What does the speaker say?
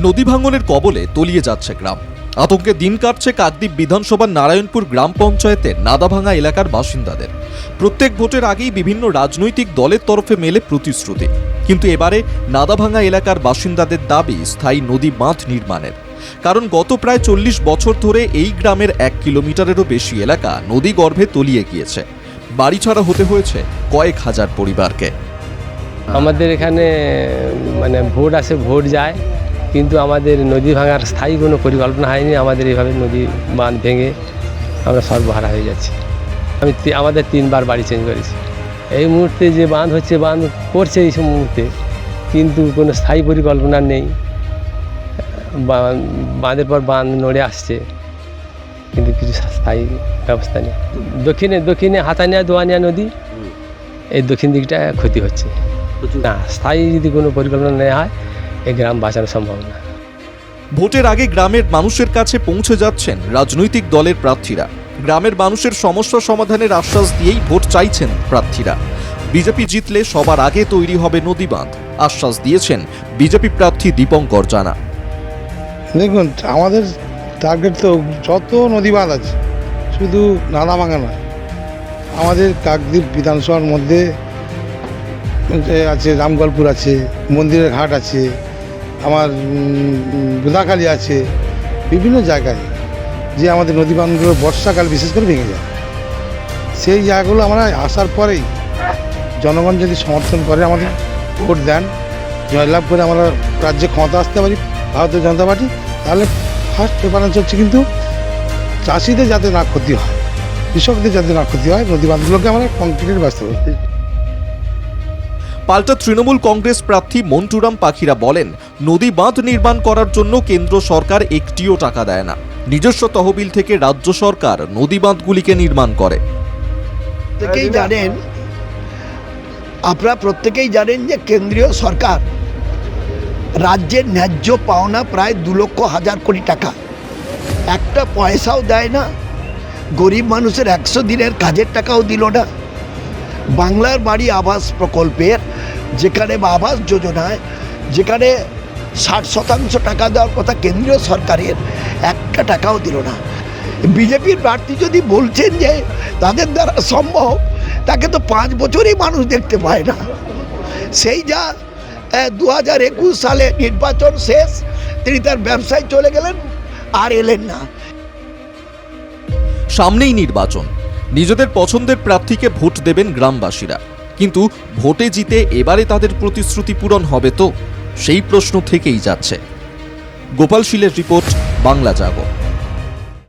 নদী ভাঙনের কবলে তলিয়ে যাচ্ছে গ্রাম। আতঙ্কে দিন কাটছে কাকদ্বীপ বিধানসভার নারায়ণপুর গ্রাম পঞ্চায়েতের নাদাভাঙা এলাকার বাসিন্দাদের। প্রত্যেক ভোটের আগেই বিভিন্ন রাজনৈতিক দলের তরফে মেলে প্রতিশ্রুতি, কিন্তু এবারে নাদাভাঙা এলাকার বাসিন্দাদের দাবি স্থায়ী নদী বাঁধ নির্মাণের। কারণ গত প্রায় 40 বছর ধরে এই গ্রামের 1 কিলোমিটারেরও বেশি এলাকা নদী গর্ভে তলিয়ে গিয়েছে। বাড়িছাড়া হতে হয়েছে কয়েক হাজার পরিবারকে। আমাদের এখানে মানে ভোট আসে, ভোট যায়, কিন্তু আমাদের নদী ভাঙার স্থায়ী কোনো পরিকল্পনা হয়নি। আমাদের এইভাবে নদী বাঁধ ভেঙে আমরা সর্বহারা হয়ে যাচ্ছি। আমাদের 3বার বাড়ি চেঞ্জ করেছি। এই মুহূর্তে যে বাঁধ হচ্ছে, বাঁধ করছে এই সব মুহূর্তে, কিন্তু কোনো স্থায়ী পরিকল্পনা নেই। বাঁধের পর বাঁধ নড়ে আসছে, কিন্তু কিছু স্থায়ী ব্যবস্থা নেই। দক্ষিণে হাতানিয়া দোয়ানিয়া নদী, এই দক্ষিণ দিকটা ক্ষতি হচ্ছে না। স্থায়ী যদি কোনো পরিকল্পনা নেওয়া হয়, এই গ্রাম বাঁচানো সম্ভব না। ভোটের আগে গ্রামের মানুষের কাছে পৌঁছে যাচ্ছেন রাজনৈতিক দলের প্রার্থীরা। গ্রামের মানুষের সমস্যা সমাধানের আশ্বাস দিয়েই ভোট চাইছেন প্রার্থীরা। বিজেপি জিতলে সবার আগে তৈরি হবে নদী বাঁধ, আশ্বাস দিয়েছেন বিজেপি প্রার্থী দীপঙ্কর জানা। দেখুন, আমাদের টার্গেট তো যত নদী বাঁধ আছে, শুধু নাদাভাঙা নয়, আমাদের কাকদ্বীপ বিধানসভার মধ্যে আছে, রামগলপুর আছে, মন্দিরের ঘাট আছে, আমার বুধাখালী আছে, বিভিন্ন জায়গায় যে আমাদের নদী বাঁধগুলো বর্ষাকাল বিশেষ করে ভেঙে যায়। সেই জায়গাগুলো আমরা আসার পরেই জনগণ যদি সমর্থন করে, আমাদের ভোট দেন, জয়লাভ করে আমরা রাজ্যে ক্ষমতা আসতে পারি ভারতীয় জনতা পার্টি, তাহলে ফার্স্ট প্রেফারেন্স হচ্ছে কিন্তু চাষিদের যাতে না ক্ষতি হয়, কৃষকদের যাতে না ক্ষতি হয়, নদী বাঁধগুলোকে আমরা কংক্রিটের ব্যবস্থা করতে। পাল্টা তৃণমূল কংগ্রেস প্রার্থী মন্টুরাম পাখিরা বলেন, নদী বাঁধ নির্মাণ করার জন্য কেন্দ্র সরকার একটিও টাকা দেয় না। নিজস্ব তহবিল থেকে রাজ্য সরকার নদী বাঁধগুলিকে নির্মাণ করে। আপনারা প্রত্যেকেই জানেন যে কেন্দ্রীয় সরকার রাজ্যের ন্যায্য পাওনা প্রায় 2,00,000 কোটি টাকা একটা পয়সাও দেয় না। গরিব মানুষের 100 দিনের কাজের টাকাও দিল না। বাংলার বাড়ি আবাস প্রকল্পের যেখানে বা আবাস যোজনায় যেখানে 60% টাকা দেওয়ার কথা কেন্দ্রীয় সরকারের, একটা টাকাও দিল না। বিজেপির প্রার্থী যদি বলছেন যে তাদের দ্বারা সম্ভব, তাকে তো 5 বছরই মানুষ দেখতে পায় না। সেই যা 2021 সালে নির্বাচন শেষ, তিনি তার ব্যবসায় চলে গেলেন, আর এলেন না। সামনেই নির্বাচন, নিজেদের পছন্দের প্রার্থীকে ভোট দেবেন গ্রামবাসীরা, কিন্তু ভোটে জিতে এবারে তাদের প্রতিশ্রুতি পূরণ হবে তো? সেই প্রশ্ন থেকেই যাচ্ছে। গোপাল শীলের রিপোর্ট, বাংলা জাগো।